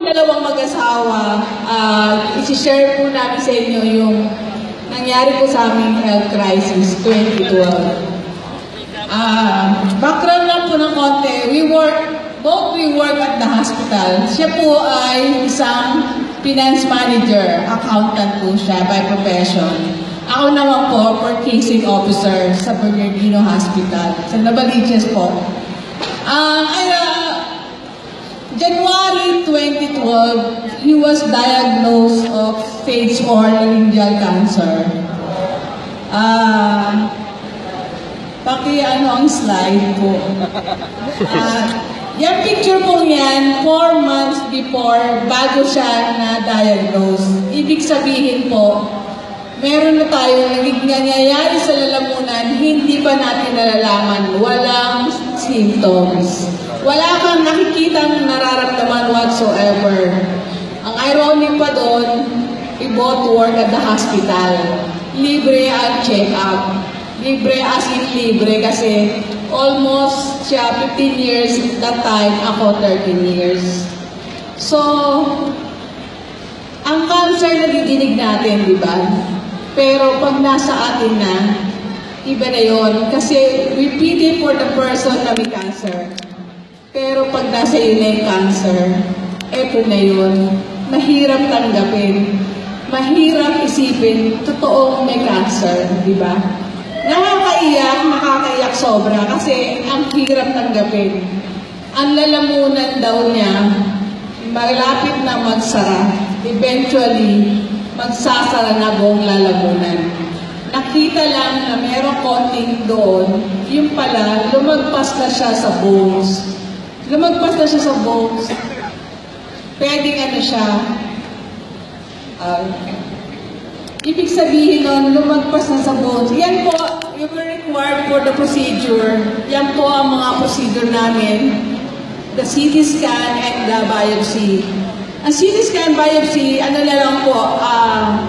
Dalawang mag-asawa, isi-share po namin sa inyo yung nangyari po sa aming health crisis 2012. Background lang po ng konti, we work at the hospital. Siya po ay isang finance manager, accountant po siya by profession. Ako naman po, purchasing officer sa Bernardino Hospital, sa Navaliches po. January 2012, he was diagnosed of stage 4 laryngeal cancer. Ang slide po. Yung picture po yan, 4 months before, bago siya na-diagnose. Ibig sabihin po, meron na tayong nangyayari sa lalamunan, hindi pa natin nalalaman, walang symptoms. Wala kang nakikitang nararamdaman whatsoever. Ang ironic pa doon, we both work at the hospital. Libre ang check-up. Libre as in libre kasi almost siya 15 years that time, ako 13 years. So, ang cancer nadidinig natin, di ba? Pero pag nasa atin na, iba na yun. Kasi we pity for the person na may cancer. Pero pag nasa iyo na yung cancer, eto na yun. Mahirap tanggapin. Mahirap isipin, totoong may cancer, di ba? Nakakaiyak sobra kasi ang hirap tanggapin. Ang lalamunan daw niya, malapit na magsara. Eventually, magsasara na buong lalamunan. Nakita lang na merong konting doon, yung pala, lumagpas na siya sa bones. Lumagpas na siya sa bones. Pwedeng ano siya, ibig sabihin nun, lumagpas na sa bones. Yan po, you were required for the procedure. Yan po ang mga procedure namin. The CT scan and the biopsy. Ang CT scan biopsy, ano na lang po,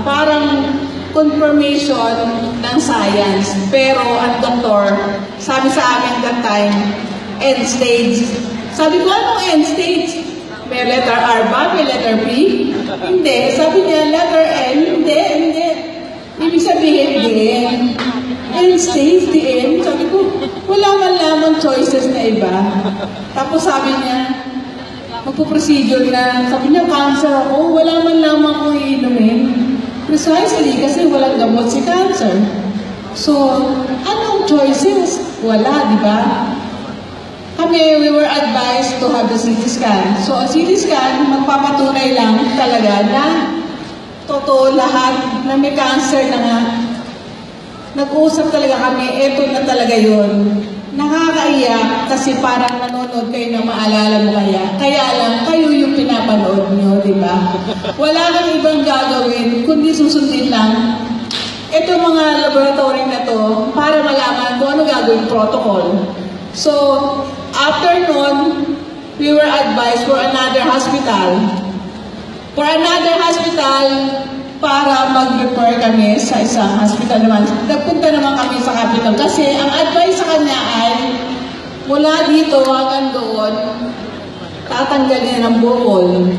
parang confirmation ng science. Pero ang doktor, sabi sa amin that time, end stage. Sabi ko, anong end stage? May letter R ba? May letter P? Hindi. Sabi niya, letter N? Hindi. Ibig sabihin, din. End stage, the end. Sabi ko, wala man lamang choices na iba. Tapos sabi niya, magpo-procedure na. Sabi niya, cancer ako. Wala man lamang akong iinumin. Precisely, kasi walang gamot si cancer. So, anong choices? Wala, di ba? Kami, we were advised to have the CT scan. So, ang CT scan, magpapatunay lang talaga na totoo lahat na may cancer na nga. Nag-uusap talaga kami, eto na talaga yun. Nakakaiyak kasi parang nanonood kayo na maalala mo kaya. Kaya lang, kayo yung pinapanood nyo, di ba? Wala kang ibang gagawin, kundi susundin lang. Ito mga laboratory na to, para malaman kung ano gagawin protocol. So, after nun, we were advised for another hospital. Para mag-refer kami sa isang hospital naman. Nagpunta naman kami sa capital kasi ang advice sa kanya ay mula dito hanggang doon, tatanggalin ng bukol.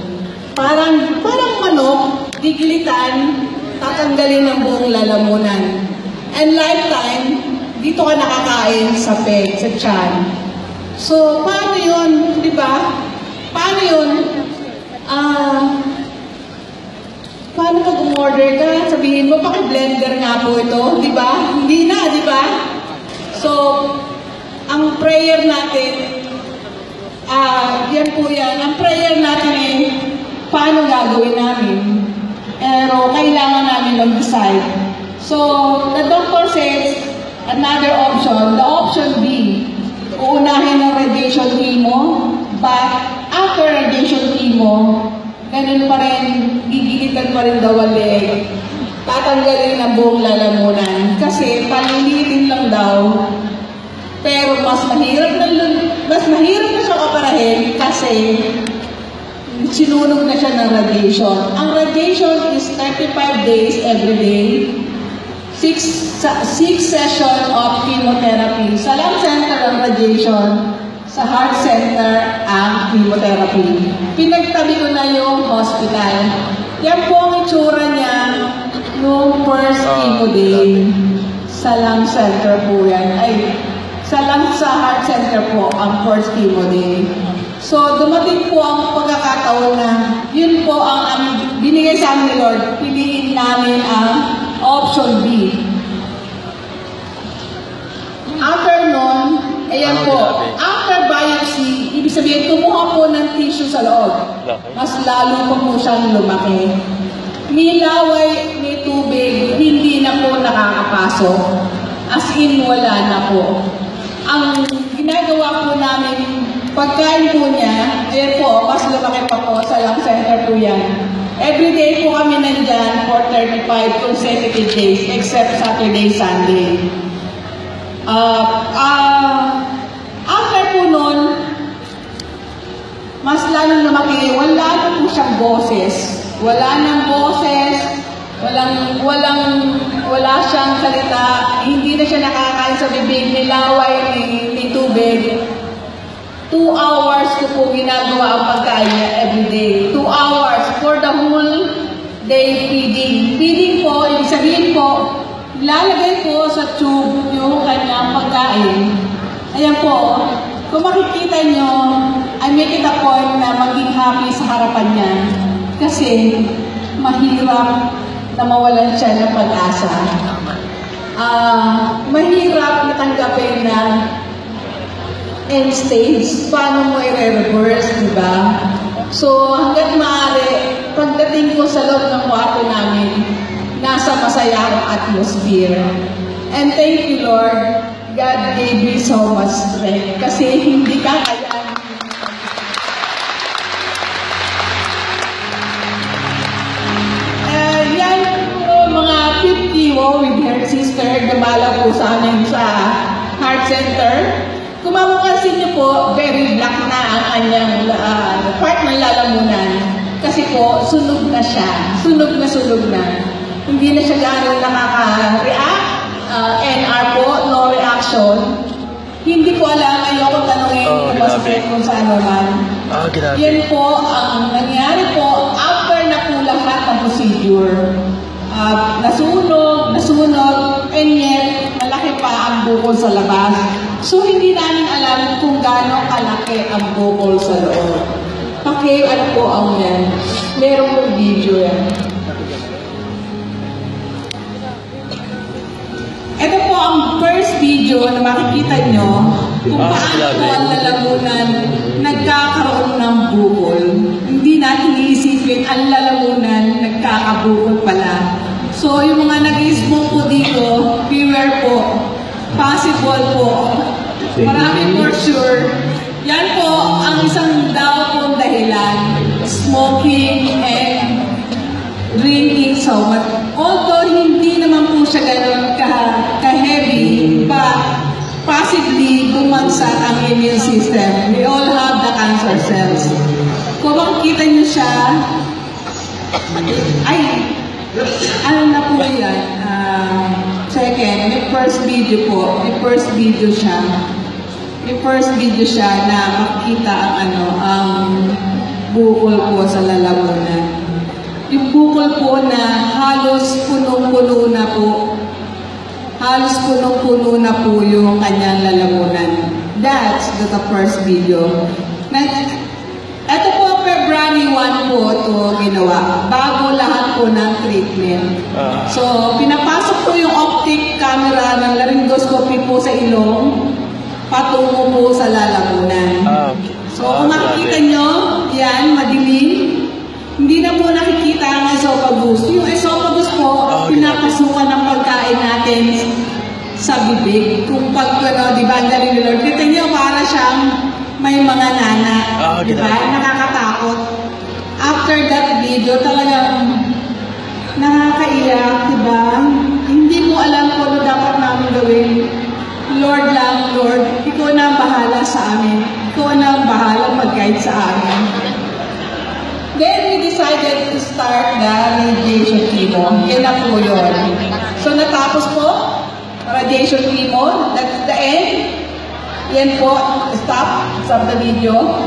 Parang manok, gigilitan, tatanggalin ng buong lalamunan. And lifetime, dito ka nakakain sa peg, sa tiyan. So, paano yun, di ba? Paano yun? Paano pag umorder ka? Sabihin mo, paki-blender nga po ito, di ba? Hindi na, di ba? So, ang prayer natin, yan po yan. Ang prayer natin ay, paano gagawin namin? Pero kailangan namin mag-decide. So, the doctor says, another option, the option B, uunahin ng radiation chemo, but after radiation chemo, ganun pa rin, gigilitan pa rin daw ang leg. Tatanggalin ang buong lalamunan. Kasi palilitin lang daw. Pero mas mahirap na siya kaparahin kasi sinunog na siya ng radiation. Ang radiation is 35 days every day. 6 session of chemotherapy. Sa lung center ng radiation, sa heart center ang chemotherapy. Pinagtabi ko na yung hospital. Yan po ang itsura niya noong first chemo day. Sa lung center po yan. Sa heart center po ang first chemo day. So, dumating po ang pagkakataon na yun po ang binigay sa amin ni Lord. Piliin namin ang option B. After nun, ayan po, after biopsy, ibig sabihin, kumuha po ng tissue sa loob. Mas lalo pa po siyang lumaki. Ni laway, ni tubig, hindi na po nakakapasok. As in, wala na po. Ang ginagawa po namin, pagkain po niya, ayan po, mas lumaki pa po sa lung center po yan. Every day po kami nandyan for 35 consecutive days, except Saturday, Sunday. After po nun, mas lalong lumaki, wala na po siyang boses. Wala nang boses, wala siyang salita, hindi na siya nakakain sa bibig, nilaway, ni tubig. 2 hours ko po ginagawa ang pagkain niya everyday. 2 hours for the whole day feeding. Feeding po, ibig sabihin po, lalagay po sa tube yung kanyang pagkain. Ayan po, kung makikita nyo, I make it a point na maging happy sa harapan niya. Kasi mahirap na mawalan siya ng pag-asa. Mahirap na tanggapin na end stage, paano mo i-reverse, diba? So, hanggat maaari, pagdating ko sa loob ng kwarto namin, nasa masayang atmosphere. And thank you, Lord. God gave me so much strength kasi hindi ka kayaan. Yan po, mga 50 with her sister, dumala po sa amin sa heart center. Kung mapapansin niyo po, very black na ang kanyang part ng lalamunan. Kasi po, sunog na siya. Sunog na. Hindi na siya gano'ng nakaka-react. NR po, no reaction. Hindi ko alam, ayoko tanongin kung masakit kung sa ano man. Yan po, ang nangyari po, after na po lahat ng procedure. Nasunog, and yet, malaki pa ang bukol sa labas. So, hindi namin alam kung gaano kalaki ang bukol sa loob. Ano po ang yan? Meron po video yan. Ito po ang first video na makikita nyo kung paano po ang lalamunan nagkakaroon ng bukol. Hindi natin iisipin ang lalamunan nagkakabukol pala. So, yung mga nag-i-smoke po dito, beware po. Possible po. Marami for sure. Yan po ang isang daw pong dahilan. Smoking and drinking so much. Although hindi naman po siya gano'n ka-heavy, but possibly bumagsak ang immune system. We all have the cancer cells. Kung makikita niyo siya, ano na po yan? Second, may first video po. May first video siya. Na makikita ang bukol po sa lalamunan. Yung bukol po na halos punong-puno na po. Halos punong-puno na po yung kanyang lalamunan. That's the first video. Ito po, February 1 po ito ginawa. Bago lahat po ng treatment. So, pinapasok po yung optic camera ng laryngoscopy po sa ilong, patungo po sa lalamunan. So, kung makikita nyo, yan, madilim. Hindi na po nakikita ang esophagus. Yung esophagus po, pinapasukan ng pagkain natin sa bibig. Kung di ba, ang galing nila. Kita nyo, para siyang may mga nana. Di ba? Nakakatakot. After that video, talagang nakakaiyak, di ba? Hindi mo alam kung ano dapat namin gawin. Lord lang, Lord, ikaw na ang bahala sa amin. Ikaw na ang bahala mag-guide sa amin. Then we decided to start the radiation chemo. Yan na po yun. So natapos po, radiation chemo, that's the end. yan po, stop the video.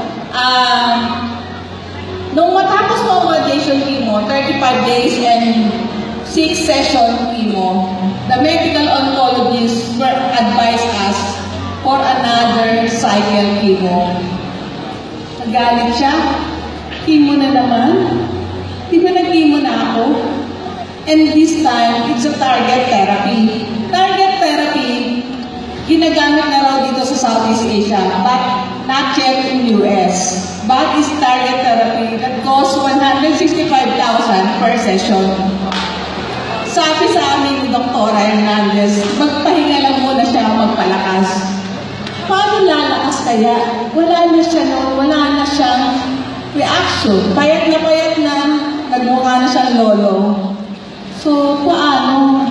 Nung matapos mo ang radiation chemo, 35 days and 6 session chemo, the medical oncologist advised us for another cycle chemo. Nagalit siya, chemo na naman, di ba nag-chemo na ako? And this time, it's a target therapy. Target therapy, ginagamit na raw dito sa Southeast Asia, but not yet in US. But is target therapy that costs 165,000 per session. Sabi sa amin ni Dr. Hernandez, magpahinga lang muna siya, magpalakas. Paano lalakas kaya? Wala na siya noon, wala na siyang reaction. Payat na, nagmukha na siyang lolo. So, paano?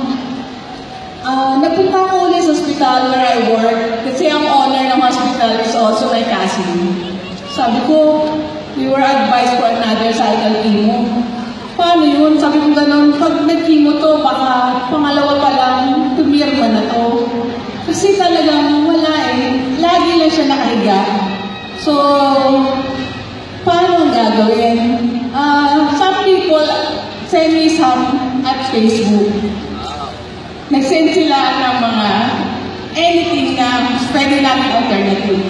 Nagpunta ko ulit sa hospital where I work kasi ang owner ng hospital is also my cousin. Sabi ko, we were advised for another cycle chemo. Paano yun? Sabi ko ganun, pag nag-chemo to, baka pangalawa pa lang, tumirma na to. Kasi talagang wala eh. Lagi lang siya nakahiga. So, paano ang gagawin? Some people send me some at Facebook. Nag-send sila ng mga anything na pwede namin alternative.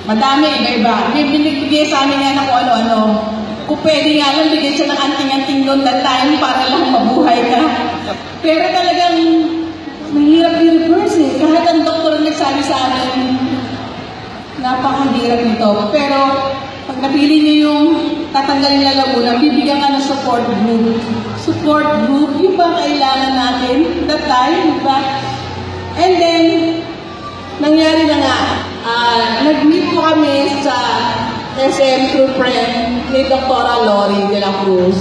Madami, iba-iba. May binibigay sa amin nga na kung ano-ano. Kung pwede nga lang, bigyan siya ng anting-anting noon that time para lang mabuhay ka. Pero talagang mahirap i-reverse eh. Kahit ang doktor nagsabi sa amin, napakahirap nito. Pero pag napili niyo yung tatanggalin na Laguna, bibigyan ka ng support group. Support group, yung ba kailangan natin that time, diba? And then, nangyari na nga, nag-meet po kami sa SM through friend ni Dr. Lori de la Cruz.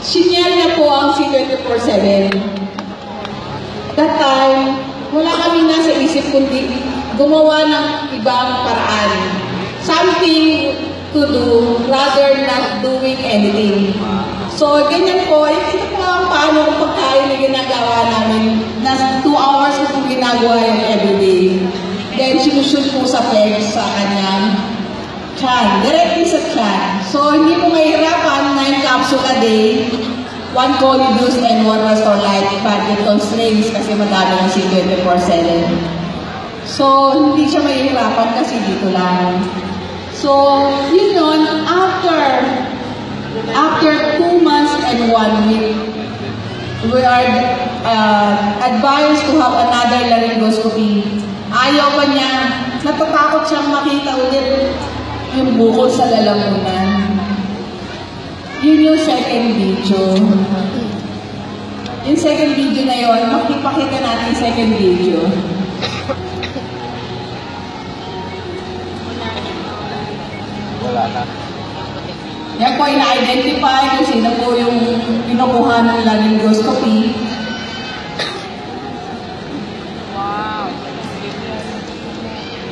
Sinyal na po ang C24/7. That time, wala kami nasa isip kundi gumawa ng ibang paraan. Something to do rather not doing anything. So, ganyan po. Ito po ang paano kung pagkain na ginagawa namin. Nasa 2 hours ko po ginagawa yung everyday. Then, sinushoot po sa peg sa kanyang tiyan. Directly sa tiyan. So, hindi po mahirapan. 9 capsule a day. 1 Colidus and 1 Restore Light. Budget constraints kasi madami ng C24/7. So, hindi siya mahirapan kasi dito lang. So, yun yun, after 2 months and 1 week, we are advised to have another laryngoscopy. Ayaw pa niya, natatakot siyang makita ulit yung bukol sa lalamunan. Yun yung second video. Yung second video na yun, makipakita natin yung second video. Wala na. Yan po, ina-identify kung sino po yung pinukuha ng laryngoscopy. Wow.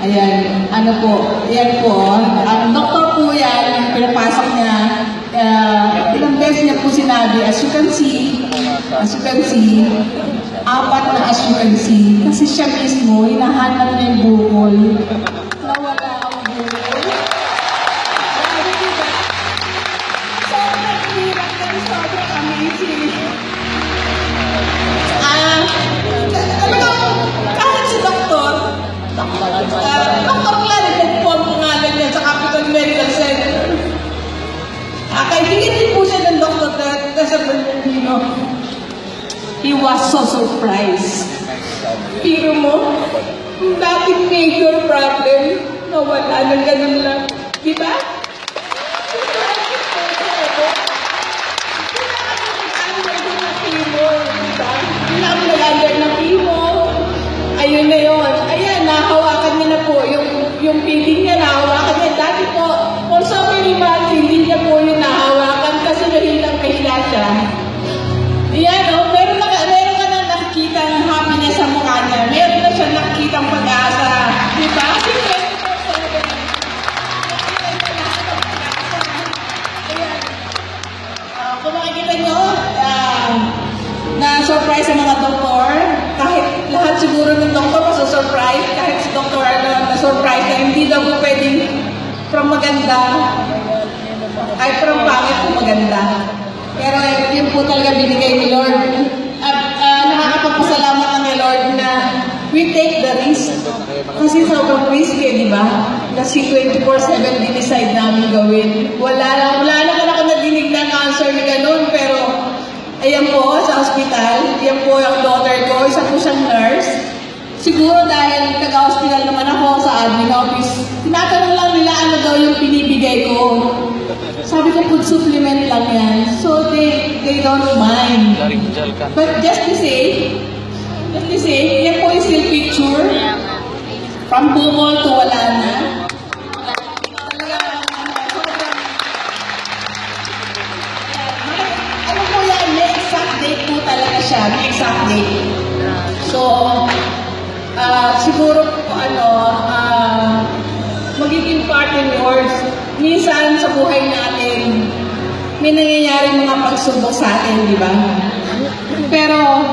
Ayan, ano po, yan po, ang doktor po yan, pinapasok niya, ilang beses niya po sinabi, as you can see, 4 na as you can see, kasi siya mismo, hinahanap niya yung bukol, nawala ang bukol. Sobrang hirap na sobrang amazing. Talagang, kahit si doktor, Dr. Clary, nag-form pangalan niya sa Capital Medical Center. Kaibigan din po siya ng Dr. Bernardino. He was so surprised. Pero mo, yung dating major problem, nawala ng ganun lang. Diba? Nag-under ng chemo. Ayun na yun. Ayan, nahawakan niya na po. Yung feeding niya, nahawakan niya. Dati po, for so many months, hindi niya po yung nahawakan kasi nahilang-kahila siya. Ayan, oh, meron ka na nakikita ng happy niya sa mukha niya. Meron na siya nakikita ang pag-asa. Diba? Kasi 24/7. Ayan. Kung makikita nyo, na-surprise sa mga doktor, kahit lahat siguro ng doktor masu-surprise, kahit si Dr. na-surprise na hindi daw po pwedeng from maganda ay from pangit po maganda. Pero yun po talaga binigay ni Lord. Nakakapagpasalamat ng Lord na we take the risk. Kasi sobrang risky, di ba? Kasi 24/7 din-decide namin gawin. Wala naman ako nadinig ng answer ni ganun, pero ayan po, sa hospital, yan po yung daughter ko, isa po siyang nurse. Siguro dahil taga-hospital naman ako sa admin office, tinatanong lang nila ano daw yung pinibigay ko. Sabi ko, food supplement lang yan. So they don't mind. But just to say, yan po yung still picture. From bumol to wala na. Ano po yan, may exact date po talaga siya. May exact date. So, siguro po magiging part in yours. Minsan sa buhay natin, may nangyayari mga pagsubok sa atin, di ba? Pero,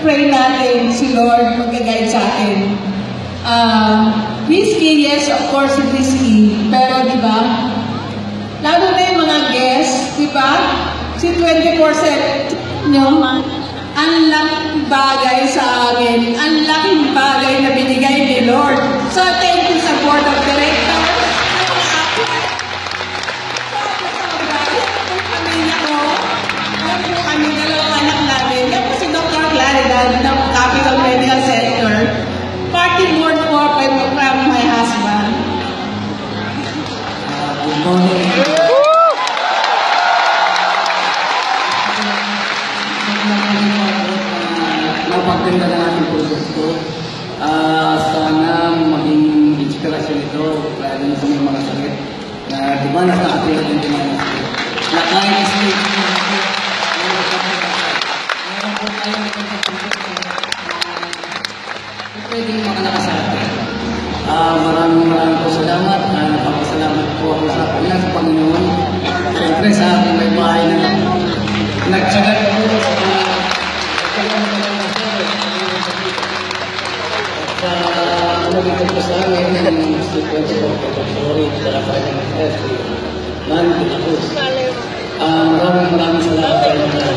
pray natin si Lord mag-guide sa atin. Risky, yes, of course, risky. Pero, di ba? Lalo na yung mga guests, di ba? Si 24/7 nyo, ang laking bagay sa amin, ang laking bagay na binigay ni Lord. So, thank you sa Board of Directors. Yan po kami, dalawang anak namin. Yan po si Dr. Claridad ng Capital Medical Center. Party board po from my husband. Good morning. Napaganda ng ating proseso. Sana maging inspirasyon ito kaya din sa mga sakit na di ba nasa ating ating pinanasakit. Na kaya stage mo ito. Meron po tayo na sa proseso na pwedeng makalakas sa atin. Maraming po salamat. Napapasalamat po ako sa kanya sa Panginoon. Siyempre sa aking may bahay na nagtsagat po nagiging po sa amin ng sequence of Pagkakulit sa kanyang Mandy Cruz. Maraming salamat sa inyo.